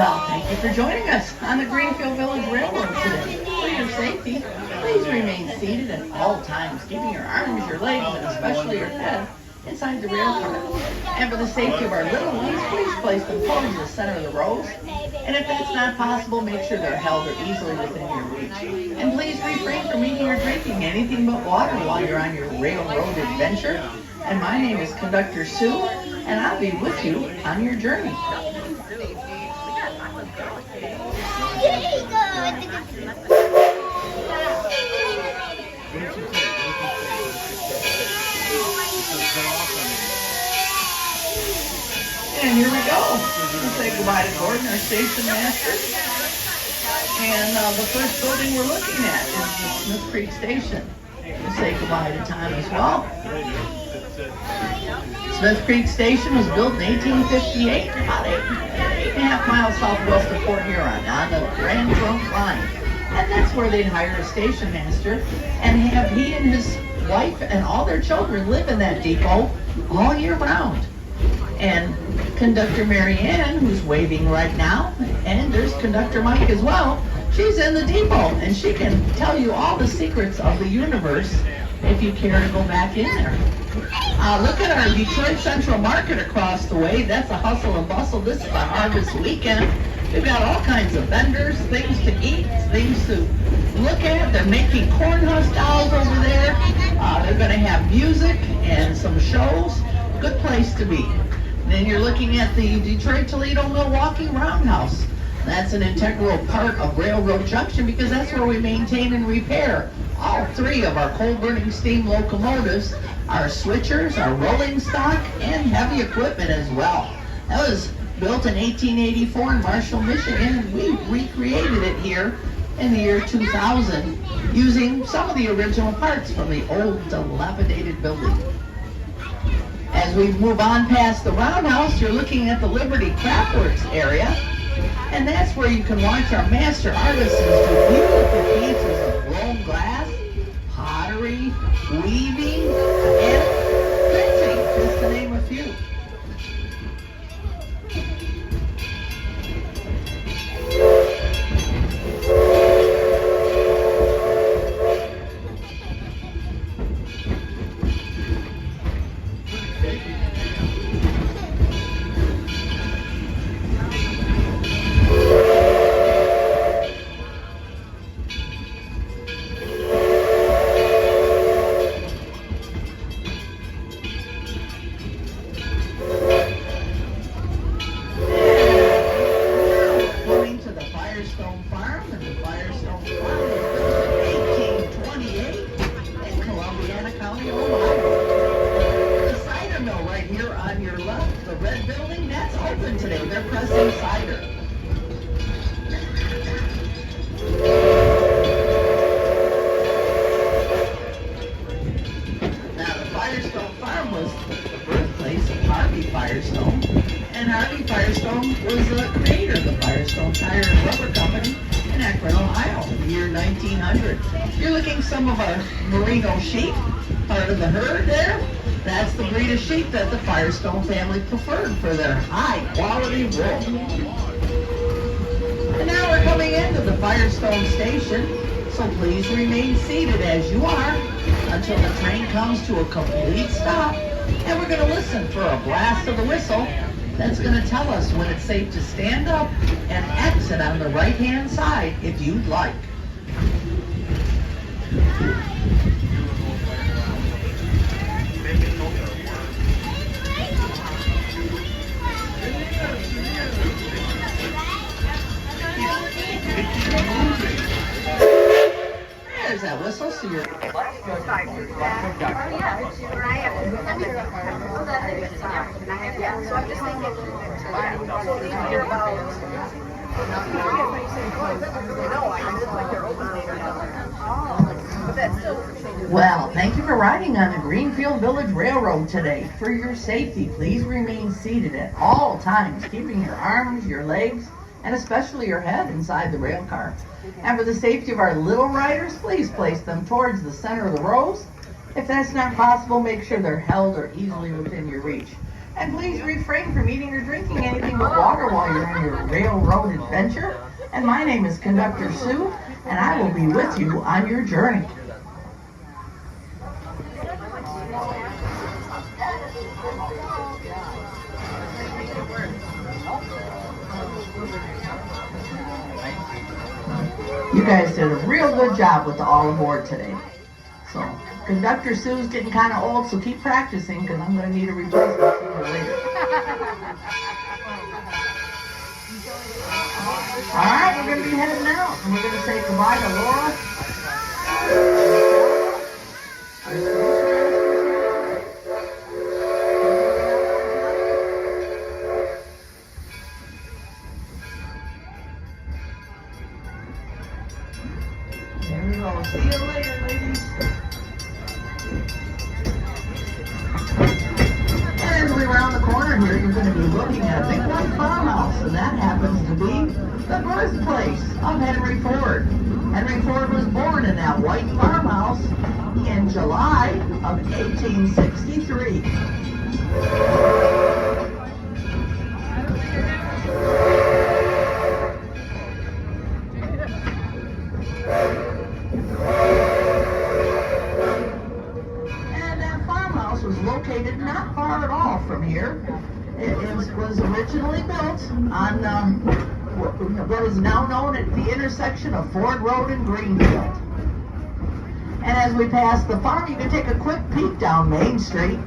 Well, thank you for joining us on the Greenfield Village Railroad today. For your safety, please remain seated at all times, keeping your arms, your legs, and especially your head inside the rail car. And for the safety of our little ones, please place them towards the center of the rows. And if that's not possible, make sure they're held or easily within your reach. And please refrain from eating or drinking anything but water while you're on your railroad adventure. And my name is Conductor Sue, and I'll be with you on your journey. And here we go. We'll say goodbye to Gordon, our station master. And the first building we're looking at is the Smith Creek Station. We'll say goodbye to Tom as well. Smith Creek Station was built in 1858, about 8.5 miles southwest of Port Huron on the Grand Trunk Line. And that's where they'd hire a station master and have he and his wife and all their children live in that depot all year round. And Conductor Mary Ann, who's waving right now, and there's Conductor Mike as well. She's in the depot, and she can tell you all the secrets of the universe if you care to go back in there. Look at our Detroit Central Market across the way. That's a hustle and bustle. This is the harvest weekend. We've got all kinds of vendors, things to eat, things to look at. They're making corn husk dolls over there. They're going to have music and some shows. Good place to be. Then you're looking at the Detroit Toledo Milwaukee Roundhouse. That's an integral part of Railroad Junction because that's where we maintain and repair all three of our coal-burning steam locomotives, our switchers, our rolling stock, and heavy equipment as well. That was built in 1884 in Marshall, Michigan, and we recreated it here in the year 2000 using some of the original parts from the old dilapidated building. As we move on past the Roundhouse, you're looking at the Liberty Craftworks area, and that's where you can watch our master artisans do beautiful pieces of blown glass, pottery, weaving, and printing, just to name a few. Some of our merino sheep, part of the herd there. That's the breed of sheep that the Firestone family preferred for their high quality wool. And now we're coming into the Firestone station, so please remain seated as you are until the train comes to a complete stop. And we're going to listen for a blast of the whistle that's going to tell us when it's safe to stand up and exit on the right-hand side if you'd like. There's that whistle, so you're... Well, thank you for riding on the Greenfield Village Railroad today. For your safety, please remain seated at all times, keeping your arms, your legs, and especially your head inside the rail car. And for the safety of our little riders, please place them towards the center of the rows. If that's not possible, make sure they're held or easily within your reach. And please refrain from eating or drinking anything but water while you're on your railroad adventure. And my name is Conductor Sue, and I will be with you on your journey. You guys did a real good job with the all aboard today. So, Conductor Sue's getting kind of old, so keep practicing because I'm going to need a replacement sooner or later. Alright, we're going to be heading out, and we're going to say goodbye to Laura. There we go. See you later, ladies. And as we round the corner here, you're going to be looking at a big white farmhouse, and that happens to be the birthplace of Henry Ford. Henry Ford was born in that white farmhouse in July of 1863. Located not far at all from here. It was originally built on what is now known as the intersection of Ford Road and Greenfield. And as we pass the farm, you can take a quick peek down Main Street.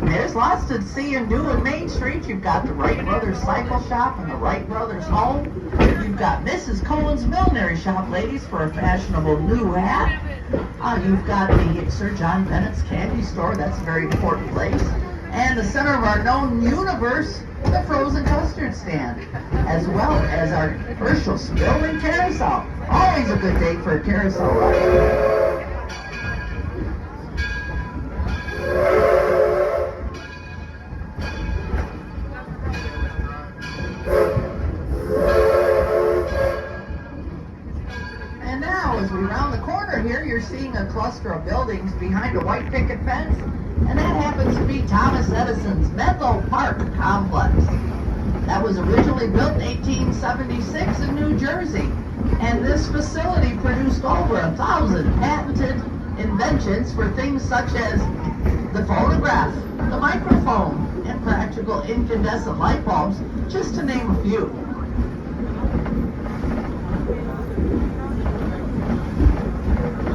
There's lots to see and do in Main Street. You've got the Wright Brothers Cycle Shop and the Wright Brothers Home. You've got Mrs. Cohen's Millinery Shop, ladies, for a fashionable new hat. You've got the Sir John Bennett's Candy Store. That's a very important place. And the center of our known universe, the frozen custard stand, as well as our Herschel Spillman Carousel. Always a good day for a carousel ride. Here you're seeing a cluster of buildings behind a white picket fence, and that happens to be Thomas Edison's Menlo Park complex. That was originally built in 1876 in New Jersey, and this facility produced over 1,000 patented inventions for things such as the phonograph, the microphone, and practical incandescent light bulbs, just to name a few.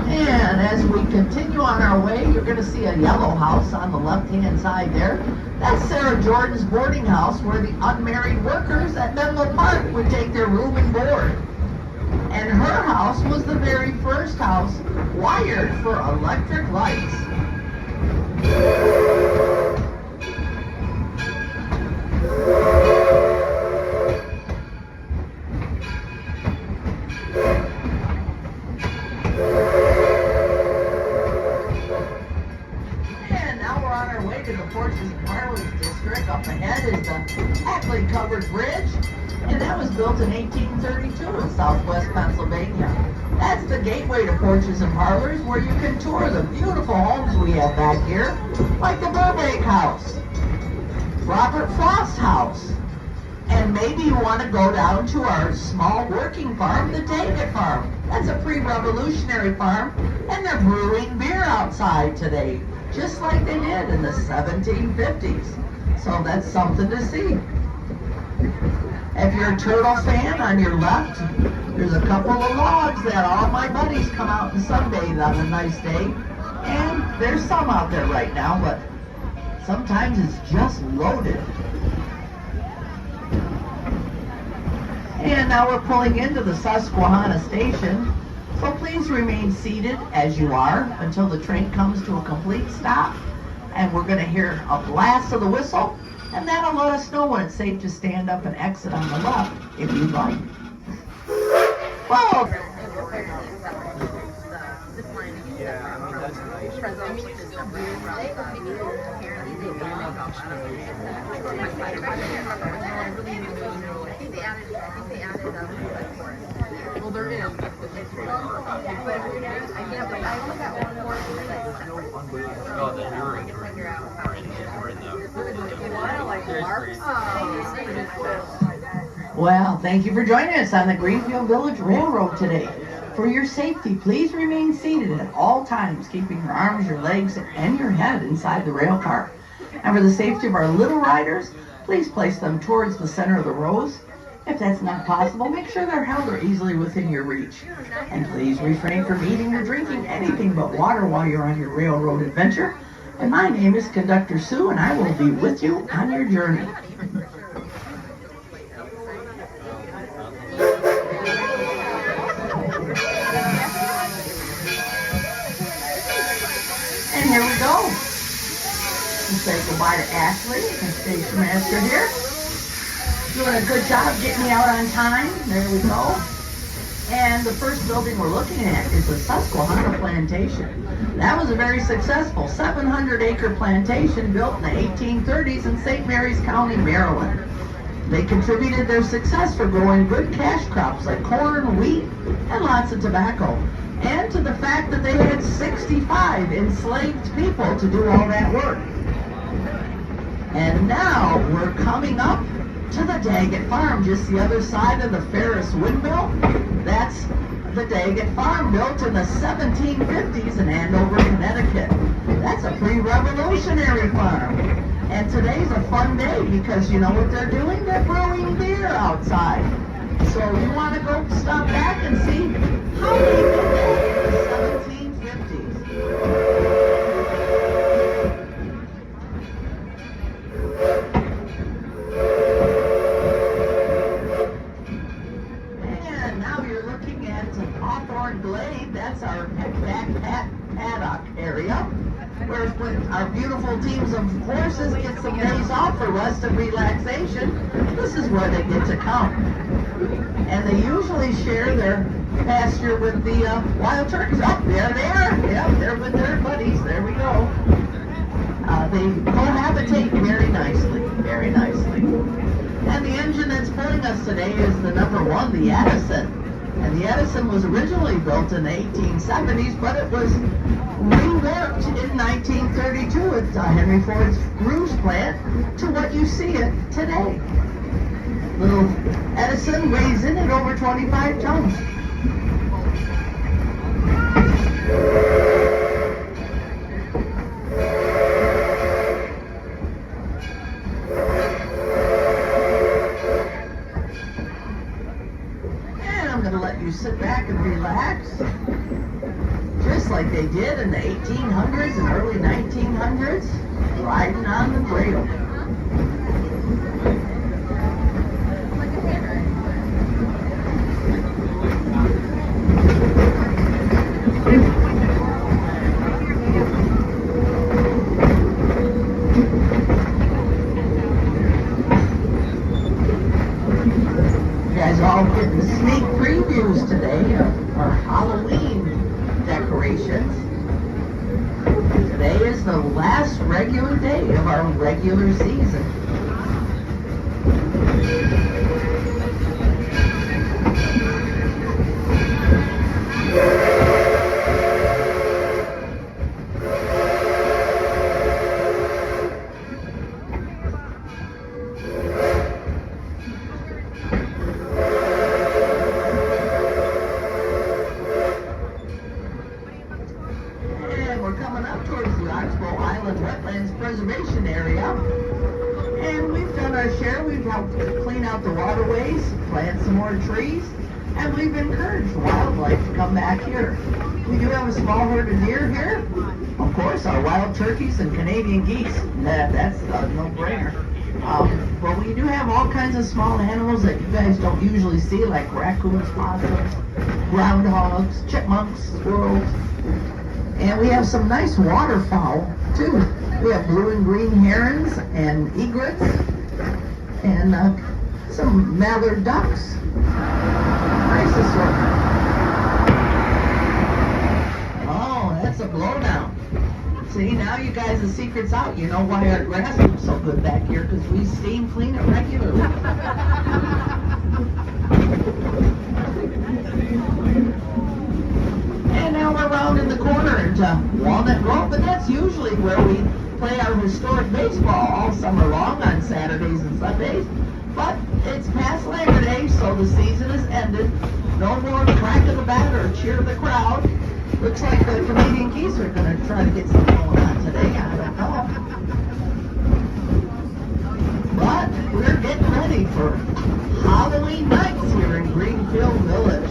And as we continue on our way, you're going to see a yellow house on the left-hand side there. That's Sarah Jordan's boarding house, where the unmarried workers at Menlo Park would take their room and board. And her house was the very first house wired for electric lights. Up ahead is the Ackley Covered Bridge, and that was built in 1832 in southwest Pennsylvania. That's the gateway to Porches and Parlors, where you can tour the beautiful homes we have back here, like the Burbank House, Robert Frost House, and maybe you want to go down to our small working farm, the Daggett Farm. That's a pre-revolutionary farm, and they're brewing beer outside today, just like they did in the 1750s. So that's something to see. If you're a turtle fan, on your left, there's a couple of logs that all my buddies come out and sunbathe on a nice day. And there's some out there right now, but sometimes it's just loaded. And now we're pulling into the Susquehanna station. So please remain seated as you are until the train comes to a complete stop. And we're going to hear a blast of the whistle, and that'll let us know when it's safe to stand up and exit on the left, if you'd like. Whoa! Well, there is. Oh, the jury. We're in the Well, thank you for joining us on the Greenfield Village Railroad today. For your safety, please remain seated at all times, keeping your arms, your legs, and your head inside the rail car. And for the safety of our little riders, please place them towards the center of the rows. If that's not possible, make sure they're held or easily within your reach. And please refrain from eating or drinking anything but water while you're on your railroad adventure. And my name is Conductor Sue, and I will be with you on your journey. And here we go. We'll say goodbye to Ashley, the station master here. Doing a good job getting me out on time. There we go. And the first building we're looking at is the Susquehanna Plantation. That was a very successful 700-acre plantation built in the 1830s in St. Mary's County, Maryland. They contributed their success for growing good cash crops like corn, wheat, and lots of tobacco. And to the fact that they had 65 enslaved people to do all that work. And now we're coming up to the Daggett Farm, just the other side of the Ferris windmill. That's the Daggett Farm, built in the 1750s in Andover, Connecticut. That's a pre-revolutionary farm. And today's a fun day because you know what they're doing? They're brewing beer outside. So you want to go stop back and see how they did that in the 1750s. Hawthorne Glade, that's our paddock area, where our beautiful teams of horses get some days off for rest and relaxation. This is where they get to come. And they usually share their pasture with the wild turkeys. Oh, there they are. Yep, they're with their buddies. There we go. They cohabitate very nicely, very nicely. And the engine that's pulling us today is the number 1, the Edison. And the Edison was originally built in the 1870s, but it was reworked in 1932 at Henry Ford's Rouge plant to what you see it today. Little Edison weighs in at over 25 tons. You sit back and relax, just like they did in the 1800s and early 1900s, riding on the rail. You guys all getting sneak previews today of our Halloween decorations. Today is the last regular day of our regular season. Oxbow Island Wetlands Preservation Area. And we've done our share. We've helped clean out the waterways, plant some more trees, and we've encouraged wildlife to come back here. We do have a small herd of deer here. Of course, our wild turkeys and Canadian geese. That's a no-brainer. But we do have all kinds of small animals that you guys don't usually see, like raccoons, possums, groundhogs, chipmunks, squirrels. And we have some nice waterfowl, too. We have blue and green herons and egrets and some mallard ducks. Nice assortment. Oh, that's a blowdown. See, now you guys, the secret's out. You know why our grass looks so good back here, because we steam clean it regularly. And now we're rounding the corner into Walnut Grove, but that's usually where we play our historic baseball all summer long on Saturdays and Sundays. But It's past Labor Day, so the season has ended. No more crack of the bat or cheer of the crowd. Looks like the Canadian Geese are going to try to get something going on today. I don't know. But we're getting ready for Halloween nights here in Greenfield Village.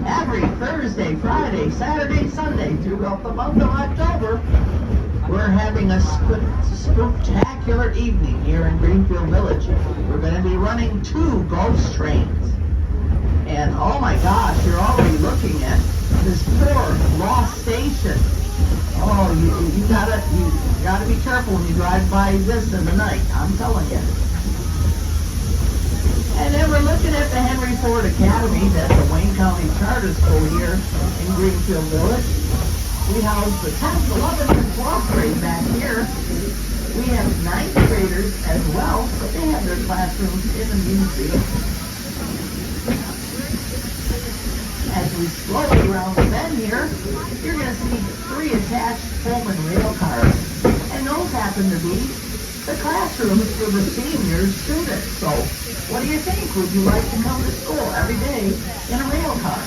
Every Thursday, Friday, Saturday, Sunday throughout the month of October, we're having a spectacular evening here in Greenfield Village. We're going to be running 2 ghost trains. And oh my gosh, you're already looking at this poor lost station. Oh, you gotta be careful when you drive by this in the night, I'm telling you. And then we're looking at the Henry Ford Academy. That's a Wayne County charter school here in Greenfield Village. We house the 10th, 11th, and 12th grade back here. We have 9th graders as well, but they have their classrooms in the museum. As we slowly round the bend here, you're going to see 3 attached Pullman rail cars. And those happen to be the classrooms for the senior students. So, what do you think? Would you like to come to school every day in a rail car?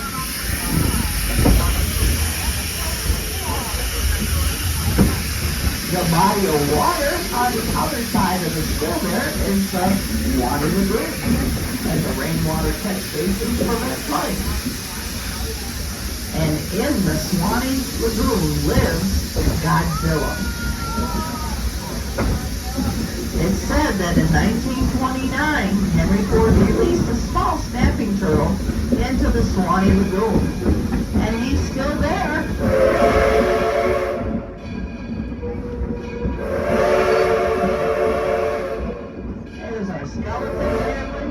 The body of water on the other side of the school there is the water lagoon. And the rainwater catch basins prevent flooding. And in the Swanee Lagoon lives Godzilla. It's said that in 1929, Henry Ford released a small snapping turtle into the Swanee Lagoon. And he's still there. There's our skeleton family.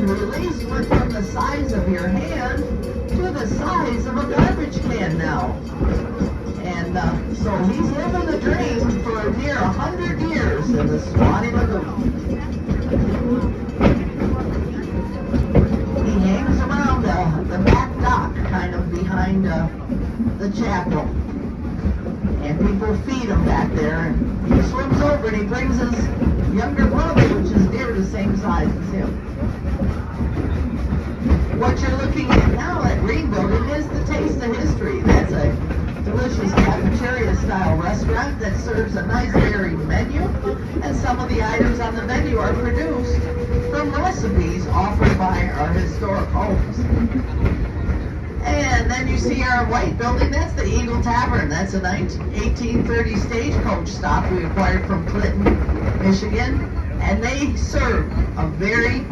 Release went from the size of your hand to the size of a garbage can now. And so he's living the dream for near 100 years in the Swanee Lagoon. He hangs around the back dock, kind of behind the chapel. And people feed him back there. And he swims over and he brings his younger brother, which is near the same size as him. What you're looking at now at Green Building is the Taste of History. That's a delicious cafeteria-style restaurant that serves a nice varied menu, and some of the items on the menu are produced from recipes offered by our historic homes. And then you see our white building, that's the Eagle Tavern. That's a 1830 stagecoach stop we acquired from Clinton, Michigan. And they serve a very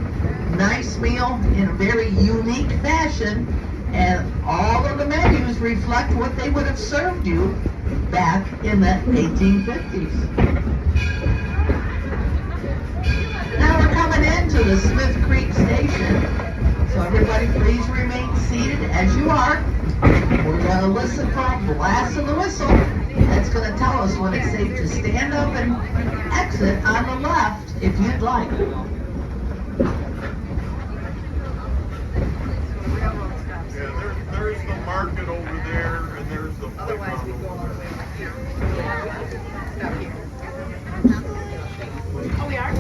nice meal in a very unique fashion, and all of the menus reflect what they would have served you back in the 1850s. Now we're coming into the Smith Creek Station, so everybody please remain seated as you are. We're going to listen for a blast of the whistle. That's going to tell us when it's safe to stand up and exit on the left if you'd like. There's the market over there, and there's the Otherwise, we go all the way back here. Stop here. Oh, we are?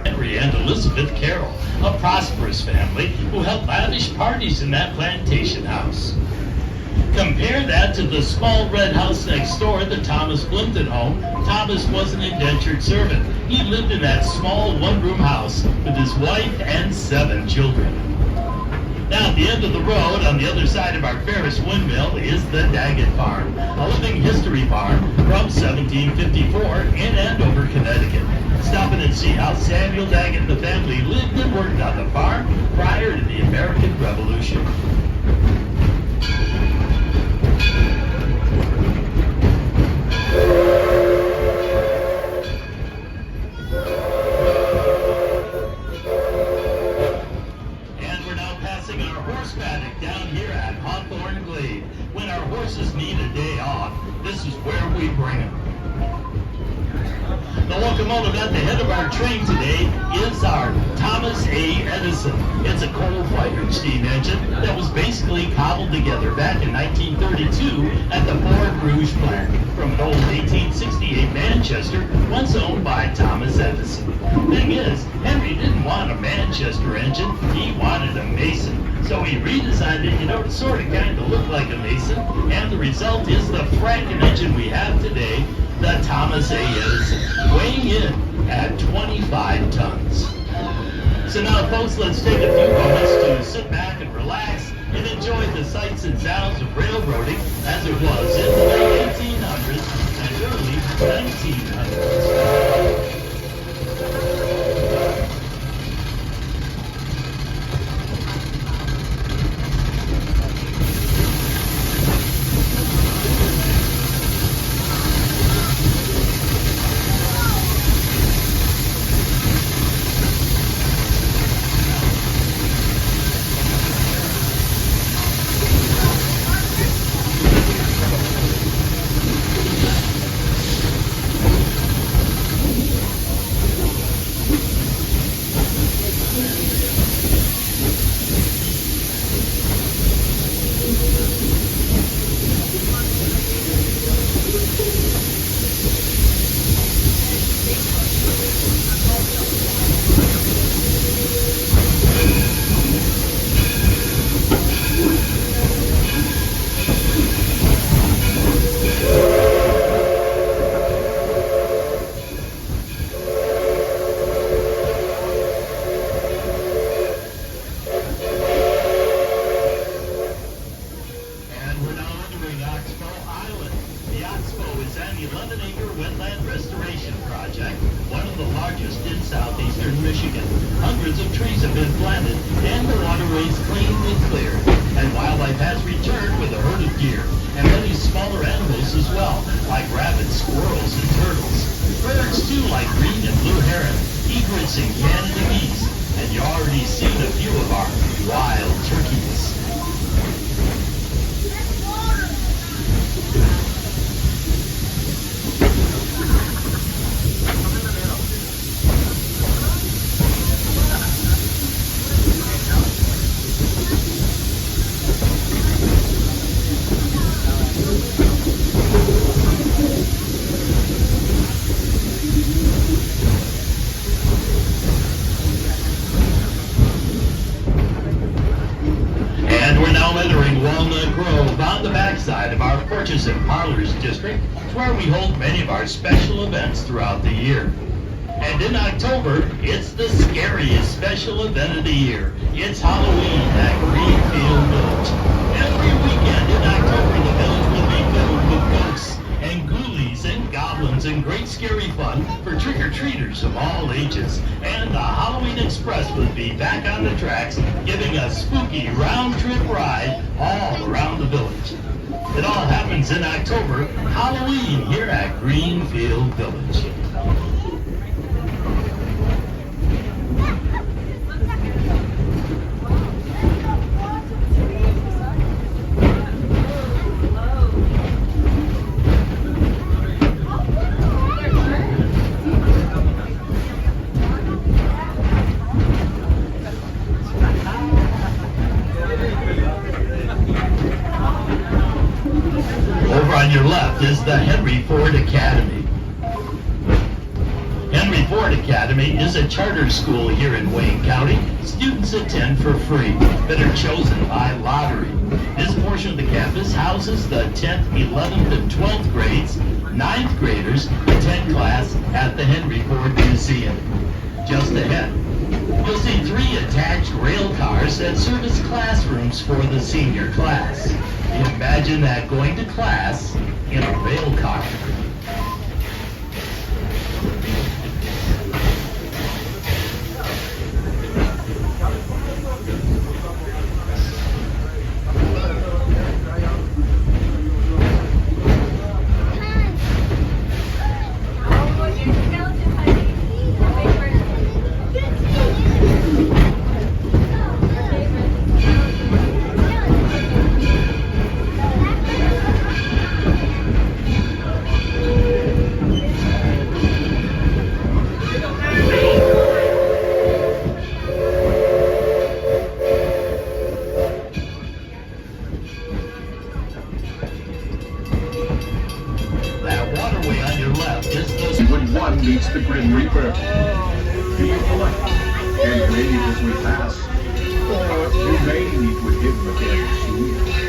Henry and Elizabeth Carroll, a prosperous family who held lavish parties in that plantation house. Compare that to the small red house next door, the Thomas Plimpton home. Thomas was an indentured servant. He lived in that small one-room house with his wife and 7 children. Now, at the end of the road, on the other side of our Ferris windmill, is the Daggett Farm, a living history farm from 1754 in Andover, Connecticut. Stop in and see how Samuel Daggett and the family lived and worked on the farm prior to the American Revolution. Down here at Hawthorne Glade. When our horses need a day off, this is where we bring them. The locomotive at the head of our train today is our Thomas A. Edison. It's a coal-fired steam engine that was basically cobbled together back in 1932 at the Fort Rouge plant from an old 1868 Manchester once owned by Thomas Edison. Thing is, Henry didn't want a Manchester engine, he wanted a Mason. So he redesigned it, to sort of kind of look like a Mason, and the result is the Franken engine we have today, the Thomas A. Edison, weighing in at 25 tons. So now, folks, let's take a few moments to sit back and relax and enjoy the sights and sounds of railroading as it was in the late 1800s and early 1900s. Hundreds of trees have been planted and the waterways cleaned and cleared. And wildlife has returned with a herd of deer and many smaller animals as well, like rabbits, squirrels, and turtles. Birds too, like green and blue heron, egrets, and Canada geese. And you already seen a few of our wild turkeys. Walnut Grove on the backside of our Porches and Parlors district, where we hold many of our special events throughout the year. And in October, it's the scariest special event of the year. It's Halloween at Greenfield Village. Every weekend in October, the village will be filled with ghosts and ghoulies and goblins and great scary fun for trick-or-treaters of all ages. And the Halloween Express will be back on the tracks, giving a spooky round-trip ride all around the village. It all happens in October, Halloween here at Greenfield Village. On your left is the Henry Ford Academy. Henry Ford Academy is a charter school here in Wayne County. Students attend for free, but are chosen by lottery. This portion of the campus houses the 10th, 11th, and 12th grades. 9th graders attend class at the Henry Ford Museum. Just ahead, you'll see 3 attached rail cars that serve as classrooms for the senior class. Imagine that, going to class in a rail car. have business. When one meets the Grim Reaper, be polite and wave as we pass, or you may meet with him again soon.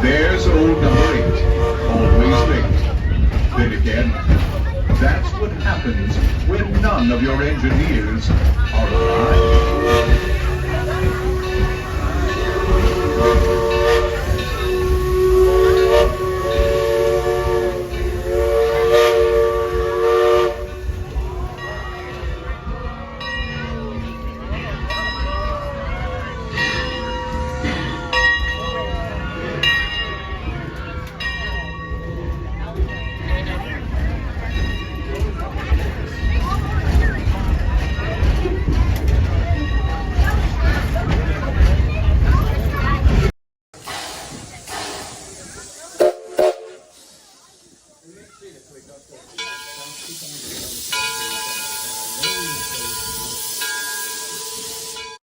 There's old number 8, always late. Then again, that's what happens when none of your engineers are alive.